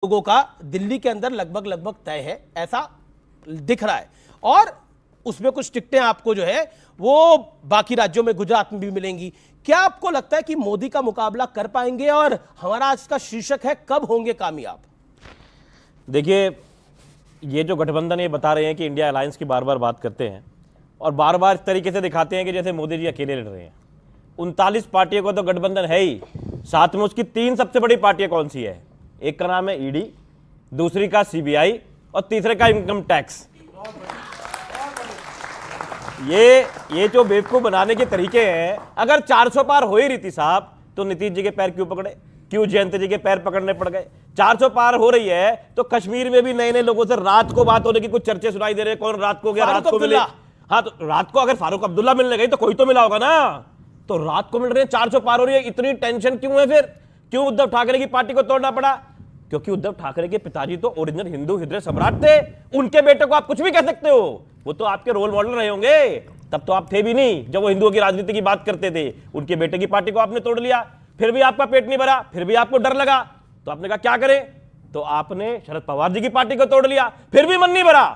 लोगों का दिल्ली के अंदर लगभग लगभग तय है, ऐसा दिख रहा है। और उसमें कुछ टिकटें आपको जो है वो बाकी राज्यों में, गुजरात में भी मिलेंगी। क्या आपको लगता है कि मोदी का मुकाबला कर पाएंगे? और हमारा आज का शीर्षक है, कब होंगे कामयाब? देखिए, ये जो गठबंधन ये बता रहे हैं कि इंडिया अलायंस की बार बार बात करते हैं और बार बार इस तरीके से दिखाते हैं कि जैसे मोदी जी अकेले लड़ रहे हैं। 39 पार्टियों का तो गठबंधन है ही, साथ में उसकी 3 सबसे बड़ी पार्टियां कौन सी है? एक का नाम है ईडी, दूसरी का सीबीआई और तीसरे का इनकम टैक्स। ये जो बेवकूफ बनाने के तरीके हैं, अगर 400 पार हो ही रही थी साहब, तो नीतीश जी के पैर क्यों पकड़े? क्यों जयंत जी के पैर पकड़ने पड़ गए? 400 पार हो रही है तो कश्मीर में भी नए नए लोगों से रात को बात होने की कुछ चर्चे सुनाई दे रहे हैं। कौन रात को गया? रात को मिले। हाँ, तो रात को अगर फारूक अब्दुल्ला मिलने गई तो कोई तो मिला होगा ना। तो रात को मिल रहे हैं, 400 पार हो रही है, इतनी टेंशन क्यों है? फिर क्यों उद्धव ठाकरे की पार्टी को तोड़ना पड़ा? क्योंकि उद्धव ठाकरे के पिताजी तो ओरिजिनल हिंदू हृदय सम्राट थे। उनके बेटे को आप कुछ भी कह सकते हो, वो तो आपके रोल मॉडल रहे होंगे। तब तो आप थे भी नहीं जब वो हिंदुओं की राजनीति की बात करते थे। उनके बेटे की पार्टी को आपने तोड़ लिया, फिर भी आपका पेट नहीं भरा, फिर भी आपको डर लगा, तो आपने कहा क्या करें? तो आपने शरद पवार जी की पार्टी को तोड़ लिया, फिर भी मन नहीं भरा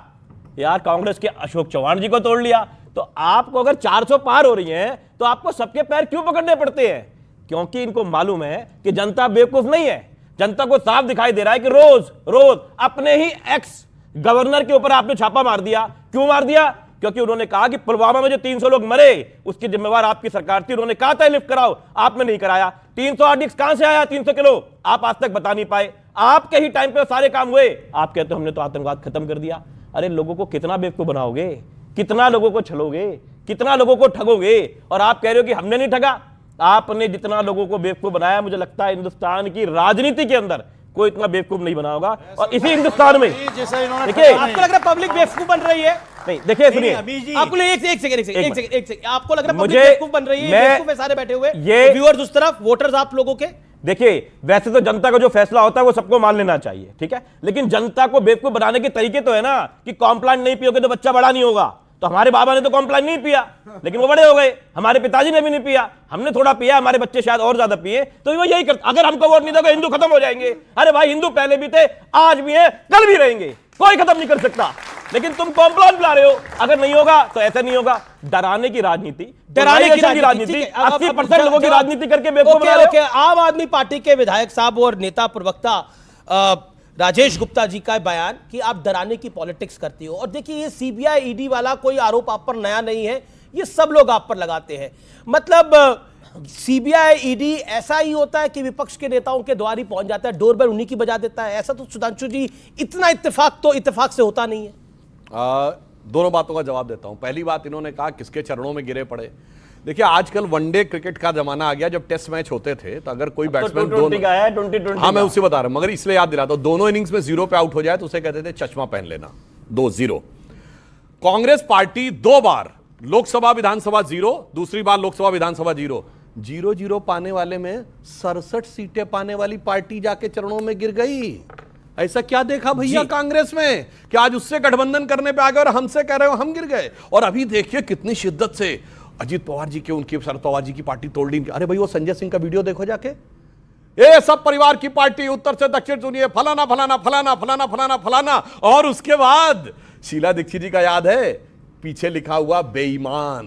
यार, कांग्रेस के अशोक चौहान जी को तोड़ लिया। तो आपको अगर 400 पार हो रही है तो आपको सबके पैर क्यों पकड़ने पड़ते हैं? क्योंकि इनको मालूम है कि जनता बेवकूफ नहीं है। जनता को साफ दिखाई दे रहा है कि रोज रोज अपने ही एक्स गवर्नर के ऊपर आपने छापा मार दिया। क्यों मार दिया? क्योंकि उन्होंने कहा कि पुलवामा में जो 300 लोग मरे उसकी जिम्मेवार आपकी सरकार थी। उन्होंने कहा था लिफ्ट कराओ, आपने नहीं कराया। 300 आर्डिक्स कहां से आया? 300 किलो आप आज तक बता नहीं पाए। आपके ही टाइम पे सारे काम हुए। आप कहते हो हमने तो आतंकवाद खत्म कर दिया। अरे लोगों को कितना बेवकूफ बनाओगे, कितना लोगों को छलोगे, कितना लोगों को ठगोगे? और आप कह रहे हो कि हमने नहीं ठगा। आपने जितना लोगों को बेवकूफ बनाया, मुझे लगता है हिंदुस्तान की राजनीति के अंदर कोई इतना बेवकूफ नहीं बना होगा। और इसी हिंदुस्तान में देखिए, आपको लग रहा है पब्लिक बेवकूफ बन रही है? नहीं, देखिए सुनिए, आपको एक सेकंड, आपको लग रहा है पब्लिक बेवकूफ बन रही है? बेवकूफ है सारे बैठे हुए, ये व्यूअर्स उस तरफ, वोटर्स आप लोगों के। देखिए, वैसे तो जनता का जो फैसला होता है वो सबको मान लेना चाहिए, ठीक है, लेकिन जनता को बेवकूफ बनाने के तरीके तो है ना कि कॉम्प्लान नहीं पियोगे तो बच्चा बड़ा नहीं होगा। तो हमारे बाबा ने तो कॉम्प्लान नहीं पिया, लेकिन वो बड़े हो गए। हमारे पिताजी ने भी नहीं पिया, हमने थोड़ा पिया, हमारे बच्चे शायद और ज्यादा पिए। तो वो यही करते, अगर हमको वोट नहीं दोगे हिंदू खत्म हो जाएंगे। अरे भाई, हिंदू पहले भी थे, आज भी है, कल भी रहेंगे, कोई खत्म नहीं कर सकता। लेकिन तुम कॉम्प्लान बुला रहे हो, अगर नहीं होगा तो ऐसा नहीं होगा। डराने की राजनीति, डराने की राजनीति, 80% लोगों की राजनीति करके बेवकूफ बना रहे हो। आम आदमी पार्टी के विधायक साहब और नेता प्रवक्ता राजेश गुप्ता जी का बयान कि आप डराने की पॉलिटिक्स करती हो। और देखिए, ये सीबीआई ईडी वाला कोई आरोप आप पर नया नहीं है, ये सब लोग आप पर लगाते हैं। मतलब सीबीआई ईडी ऐसा ही होता है कि विपक्ष के नेताओं के द्वार ही पहुंच जाता है, डोरबेल उन्हीं की बजा देता है। ऐसा तो सुधांशु जी, इतना इत्तेफाक तो इत्तेफाक से होता नहीं है। दोनों बातों का जवाब देता हूं। पहली बात, इन्होंने कहा किसके चरणों में गिरे पड़े। देखिए, आजकल वनडे क्रिकेट का जमाना आ गया। जब टेस्ट मैच होते थे तो अगर कोई बैट्समैन दोनों, हाँ मैं उसे बता रहा हूं, मगर इसलिए याद दिलाता हूं, दोनों इनिंग्स में 0 पे आउट हो जाए तो उसे कहते थे चश्मा पहन लेना। 2-0 कांग्रेस पार्टी 2 बार लोकसभा विधानसभा 0, दूसरी बार लोकसभा विधानसभा 0 पाने वाले में 67 सीटें पाने वाली पार्टी जाके चरणों में गिर गई। ऐसा क्या देखा भैया कांग्रेस में कि आज उससे गठबंधन करने पे आ गए और हमसे कह रहे हो हम गिर गए? और अभी देखिए कितनी शिद्दत से अजीत पवार जी के, उनकी शरद पवार जी की पार्टी तोड़ दी। अरे भाई, वो संजय सिंह का वीडियो देखो जाके, ये सब परिवार की पार्टी, उत्तर से दक्षिण सुनिए, फलाना फलाना फलाना फलाना फलाना फलाना। और उसके बाद शीला दीक्षित जी का याद है, पीछे लिखा हुआ बेईमान,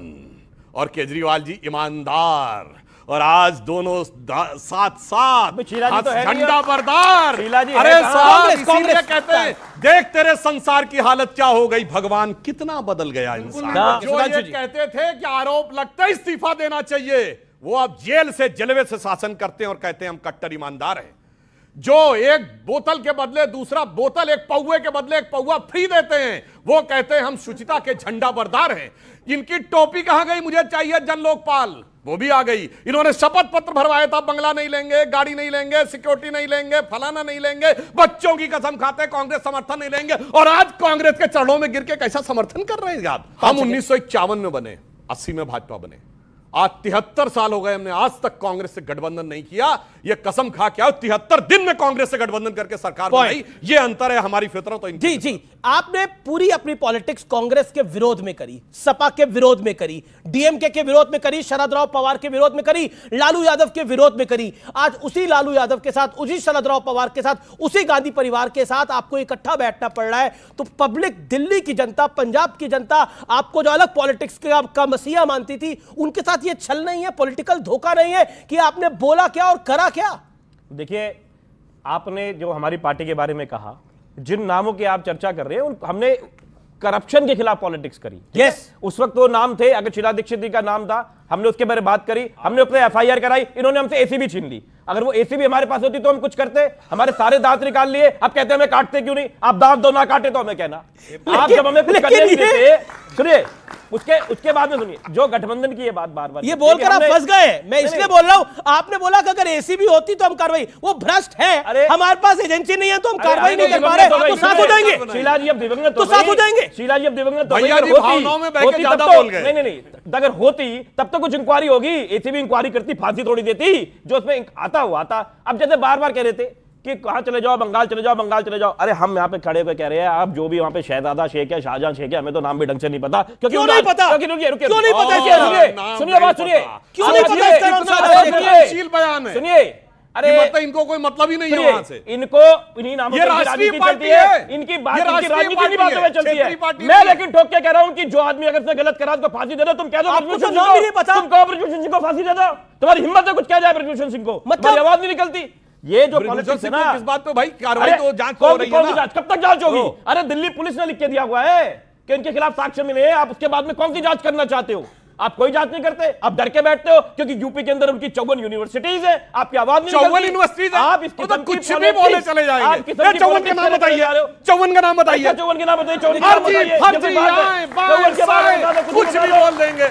और केजरीवाल जी ईमानदार। और आज दोनों साथ साथ झंडा बरदार। अरे साहब, इसीलिए कहते हैं देख तेरे संसार की हालत क्या हो गई, भगवान कितना बदल गया इंसान। जो ये कहते थे कि आरोप लगता है इस्तीफा देना चाहिए, वो अब जेल से जलवे से शासन करते हैं और कहते हैं हम कट्टर ईमानदार हैं। जो एक बोतल के बदले दूसरा बोतल, एक पौवे के बदले एक पौवा फ्री देते हैं, वो कहते हैं हम शुचिता के झंडा बरदार हैं। इनकी टोपी कहां गई? मुझे चाहिए जन लोकपाल, वो भी आ गई। इन्होंने शपथ पत्र भरवाया था, बंगला नहीं लेंगे, गाड़ी नहीं लेंगे, सिक्योरिटी नहीं लेंगे, फलाना नहीं लेंगे, बच्चों की कसम खाते कांग्रेस समर्थन नहीं लेंगे। और आज कांग्रेस के चरणों में गिर के कैसा समर्थन कर रहे हैं यार। हम 1951 में बने, 80 में भाजपा बने, आज 73 साल हो गए, हमने आज तक कांग्रेस से गठबंधन नहीं किया। ये कसम खा के आओ 73 दिन में कांग्रेस से गठबंधन करके सरकार बनाई। ये अंतर है हमारी फितरत तो इनकी। जी जी, आपने पूरी अपनी पॉलिटिक्स कांग्रेस के विरोध में करी, सपा के विरोध में करी, डीएमके के विरोध में करी, शरद राव पवार के विरोध में करी, लालू यादव के विरोध में करी। आज उसी लालू यादव के साथ, उसी शरद राव पवार के साथ, उसी गांधी परिवार के साथ आपको इकट्ठा बैठना पड़ रहा है। तो पब्लिक, दिल्ली की जनता, पंजाब की जनता आपको जो अलग पॉलिटिक्स का मसीहा मानती थी, उनके साथ ये छल नहीं है, पॉलिटिकल धोखा नहीं है कि आपने बोला क्या और करा क्या। देखिए, आपने जो हमारी पार्टी के बारे में कहा, जिन नामों की आप चर्चा कर रहे हैं, हमने करप्शन के खिलाफ पॉलिटिक्स करी। यस, उस वक्त वो नाम थे, अगर शीला दीक्षित जी का नाम था, हमने उसके बारे में बात करी, हमने अपने एफआईआर कराई, इन्होंने हमसे एसीबी छीन ली। अगर वो एसीबी हमारे पास होती तो हम कुछ करते। हमारे सारे दांत निकाल लिए, अब कहते हैं हमें काटते क्यों नहीं? आप दांत दो ना काटे तो हमें कहना। आप जब हमें कुछ करने नहीं देते, सुनिए, उसके बाद में सुनिए, जो गठबंधन की ये बात बार-बार ये बोलकर आप फंस गए। मैं इसलिए बोल रहा हूं, आपने बोला कि अगर एसीबी होती तो हम कार्रवाई, वो भ्रष्ट है, हमारे पास एजेंसी नहीं है तो हम कार्रवाई नहीं कर पा रहे, तो साथ हो जाएंगे। शीला जी अब दिवंगत तो साथ हो जाएंगे। शीला जी अब दिवंगत भैया जी भावनाओं में बह के ज्यादा बोल गए। नहीं, अगर होती तब तो कुछ इंक्वायरी होगी, एसीबी इंक्वायरी करती, फांसी थोड़ी देती, जो उसमें आता हुआ था। अब जैसे बार-बार कह रहे थे कि कहां चले जाओ, बंगाल चले जाओ, बंगाल चले जाओ। अरे हम यहाँ पे खड़े हुए कह रहे हैं, आप जो भी वहां पे शहजादा शेख है, शाहजहां शेख है, हमें तो नाम भी ढंग से नहीं पता। क्यों नहीं पता? रुकिए, क्यों नहीं पता? सुनिए बात, सुनिए, क्यों नहीं पता? सुनिए, अरे मतलब इनको कोई मतलब ही नहीं है वहां से। इनको इन्हीं नामों ये से राष्ट्रीय राजनीति पार्टी चलती है, है। इनकी बात, ये इनकी राष्ट्रीय राजनीति पार्टी की बातों में है, चलती क्षेत्रीय है। पार्टी मैं नहीं। लेकिन ठोक के कह रहा हूं कि जो आदमी अगर उसने गलत करा उसको फांसी दे दो। तुम कह दो आपको ब्रजभूषण तो नाम भी नहीं पता। तुम कहो ब्रजभूषण सिंह को फांसी दे दो, तुम्हारी हिम्मत है कुछ कह जाए ब्रजभूषण सिंह को, तुम्हारी आवाज नहीं निकलती। ये जो पॉलिटिक्स है ना, किस बात पे भाई कार्रवाई तो जांच हो कौन रही है ना। कब तक जांच होगी? अरे दिल्ली पुलिस ने लिख के दिया हुआ है कि इनके खिलाफ साक्ष्य मिले हैं, आप उसके बाद में कौन सी जांच करना चाहते हो? आप कोई जांच नहीं करते, आप डर के बैठते हो क्योंकि यूपी के अंदर उनकी 54 यूनिवर्सिटीज है, आपकी आवाज नहीं 54 यूनिवर्सिटीज है, आप तो कुछ भी बोले चले जाएंगे। 54 का नाम बताइए, 54 का नाम बताइए, 54 के नाम बताइए, कुछ भी बोल देंगे।